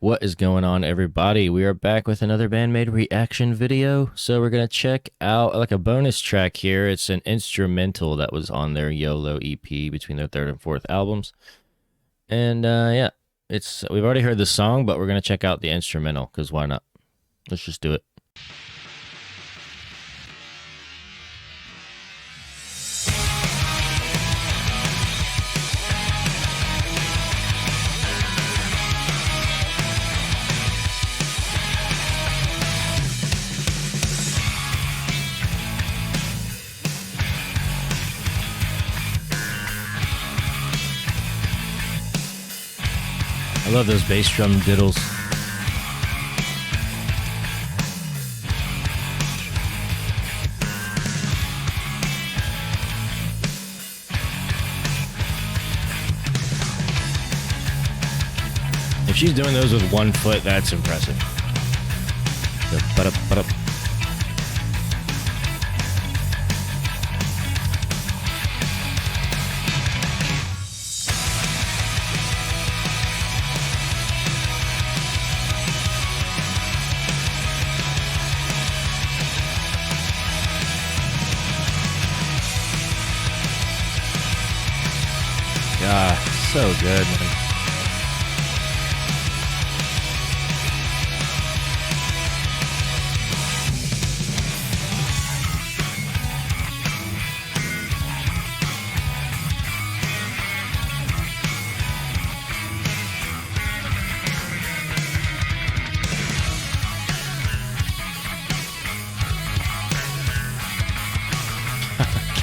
What is going on, everybody? We are back with another Band-Maid reaction video. So we're going to check out like a bonus track here. It's an instrumental that was on their Yolo EP between their third and fourth albums. And yeah, we've already heard the song, but we're going to check out the instrumental because why not? Let's just do it. I love those bass drum diddles. If she's doing those with 1 foot, that's impressive. Ah, so good, man.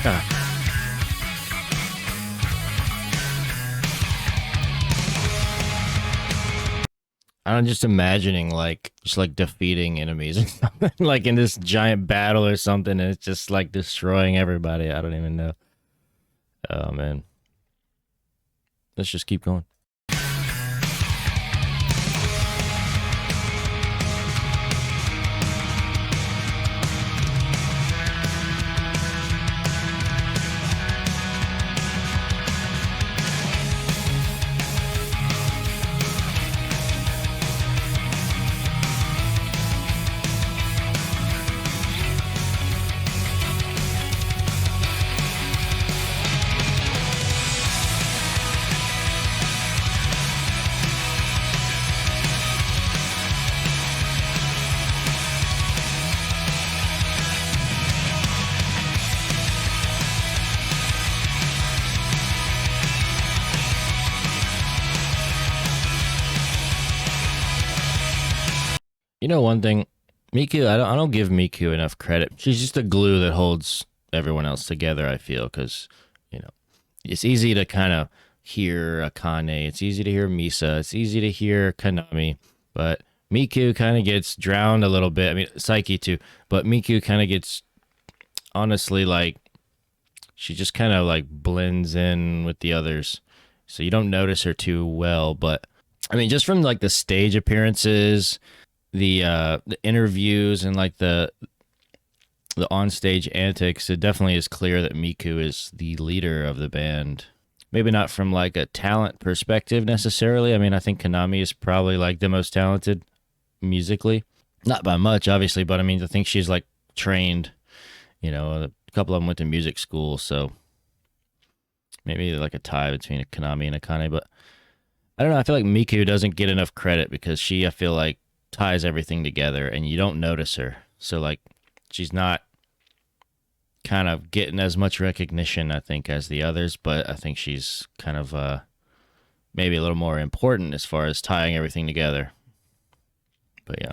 God. I'm just imagining just defeating enemies or something, like in this giant battle or something, and it's just like destroying everybody. I don't even know. Oh man. Let's just keep going. You know one thing, Miku, I don't give Miku enough credit. She's just a glue that holds everyone else together, I feel, because, you know, it's easy to kind of hear Akane, it's easy to hear Misa, it's easy to hear Kanami, but Miku kind of gets drowned a little bit. I mean, Saiki too, but Miku kind of gets, honestly, like, she just kind of like blends in with the others, so you don't notice her too well. But I mean, just from like the stage appearances, the interviews, and like the onstage antics, it definitely is clear that Miku is the leader of the band. Maybe not from like a talent perspective necessarily. I mean, I think Kanami is probably like the most talented musically, not by much obviously, but I mean, I think she's like trained, you know, a couple of them went to music school, so maybe like a tie between Kanami and Akane. But I don't know, I feel like Miku doesn't get enough credit because she, I feel like, ties everything together and you don't notice her. So like, she's not kind of getting as much recognition, I think, as the others, but I think she's kind of maybe a little more important as far as tying everything together. But yeah.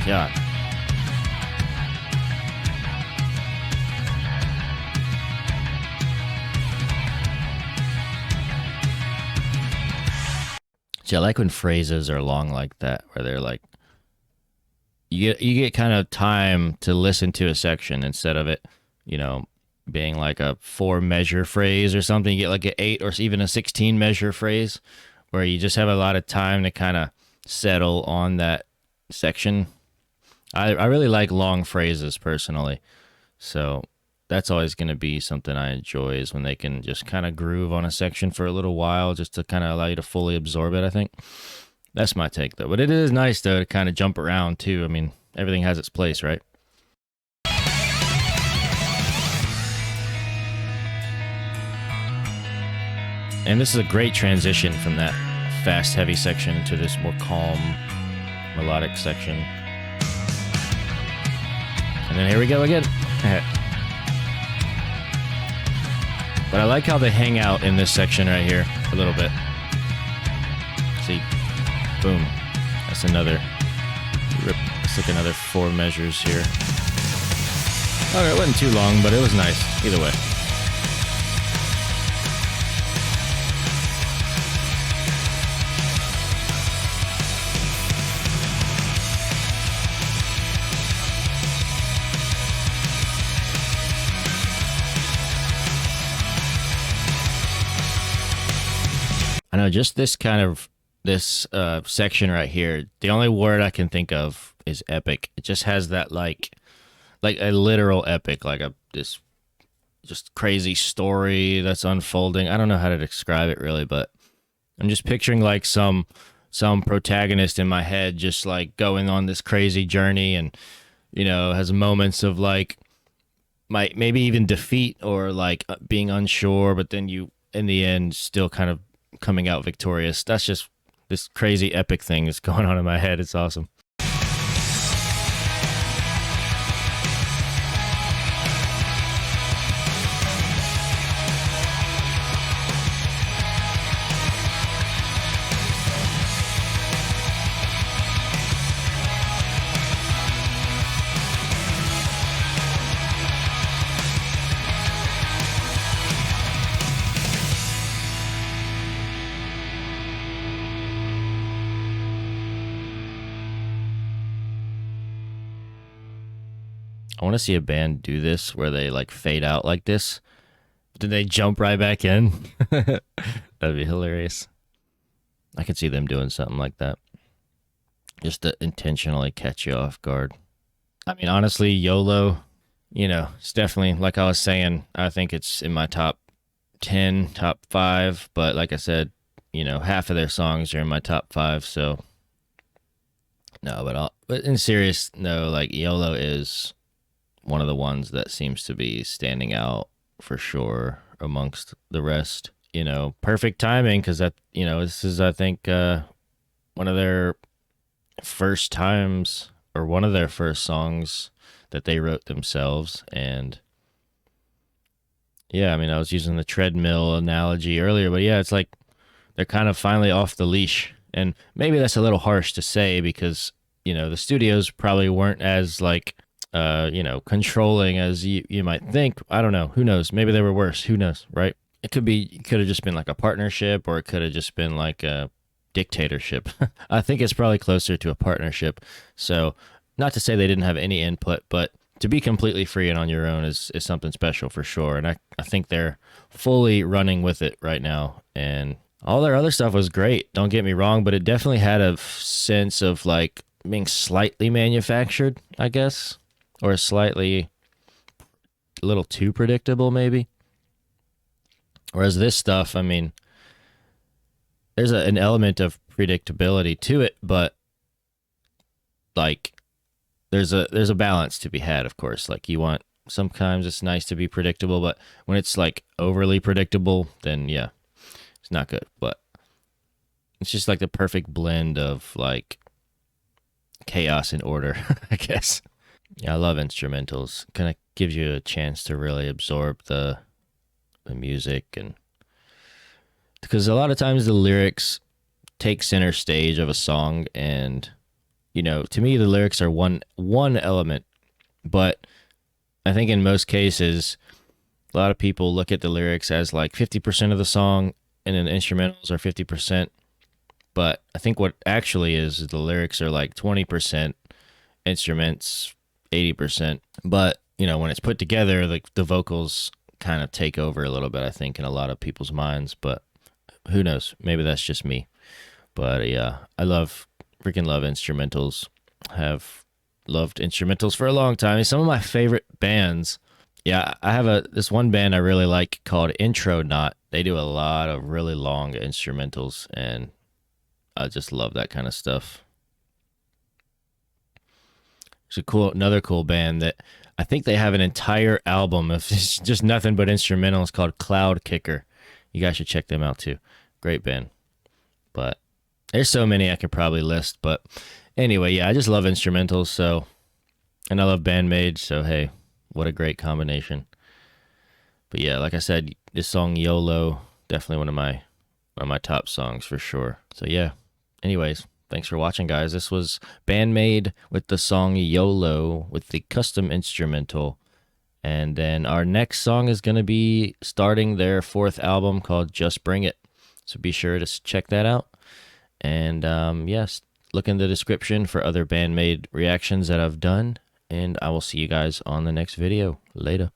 God. See, I like when phrases are long like that, where they're like, you get kind of time to listen to a section instead of it, you know, being like a 4 measure phrase or something. You get like an 8 or even a 16 measure phrase where you just have a lot of time to kind of settle on that section. I really like long phrases personally. So that's always going to be something I enjoy, is when they can just kind of groove on a section for a little while just to kind of allow you to fully absorb it, I think. That's my take, though. But it is nice, though, to kind of jump around, too. I mean, everything has its place, right? And this is a great transition from that fast, heavy section into this more calm, melodic section. And then here we go again. But I like how they hang out in this section right here a little bit. See? Boom. That's another. It's like another 4 measures here. Okay, it wasn't too long, but it was nice. Either way. I know, just this kind of section right here, the only word I can think of is epic. It just has that like a literal epic, like this just crazy story that's unfolding. I don't know how to describe it really, but I'm just picturing like some protagonist in my head just like going on this crazy journey, and you know, has moments of like maybe even defeat or like being unsure, but then you in the end still kind of coming out victorious. That's just this crazy epic thing that's going on in my head. It's awesome. I want to see a band do this where they like fade out like this, but then they jump right back in. That'd be hilarious. I could see them doing something like that, just to intentionally catch you off guard. I mean, honestly, YOLO, you know, it's definitely, like I was saying, I think it's in my top 10, top 5, but like I said, you know, half of their songs are in my top 5, so no, but in serious, no, like YOLO is one of the ones that seems to be standing out for sure amongst the rest. You know, perfect timing, because that, you know, this is, I think, one of their first times, or one of their first songs that they wrote themselves. And yeah, I mean, I was using the treadmill analogy earlier, but yeah, it's like they're kind of finally off the leash. And maybe that's a little harsh to say, because, you know, the studios probably weren't as like, you know, controlling as you might think. I don't know. Who knows? Maybe they were worse. Who knows, right? It could have just been like a partnership, or it could have just been like a dictatorship. I think it's probably closer to a partnership. So, not to say they didn't have any input, but to be completely free and on your own is something special for sure. And I think they're fully running with it right now. And all their other stuff was great. Don't get me wrong, but it definitely had a sense of like being slightly manufactured, I guess. Or a little too predictable, maybe. Whereas this stuff, I mean, there's an element of predictability to it, but like there's a balance to be had, of course. Like sometimes it's nice to be predictable, but when it's like overly predictable, then yeah, it's not good. But it's just like the perfect blend of like chaos and order, I guess. Yeah, I love instrumentals. Kind of gives you a chance to really absorb the music, and because a lot of times the lyrics take center stage of a song, and you know, to me the lyrics are one element, but I think in most cases a lot of people look at the lyrics as like 50% of the song, and then the instrumentals are 50%. But I think what actually is the lyrics are like 20% instruments, 80%. But, you know, when it's put together, like the vocals kind of take over a little bit, I think, in a lot of people's minds. But who knows? Maybe that's just me. But yeah, I freaking love instrumentals. Have loved instrumentals for a long time. Some of my favorite bands. Yeah, I have this one band I really like called Intro Knot. They do a lot of really long instrumentals, and I just love that kind of stuff. It's another cool band that I think they have an entire album of just nothing but instrumentals called Cloud Kicker. You guys should check them out too. Great band. But there's so many I could probably list. But anyway, yeah, I just love instrumentals. So, and I love Band-Maid. So hey, what a great combination. But yeah, like I said, this song Yolo, definitely one of my top songs for sure. So yeah. Anyways, thanks for watching, guys. This was Band-Maid with the song Yolo with the custom instrumental. And then our next song is going to be starting their fourth album called Just Bring It. So be sure to check that out. And yes, look in the description for other Band-Maid reactions that I've done. And I will see you guys on the next video. Later.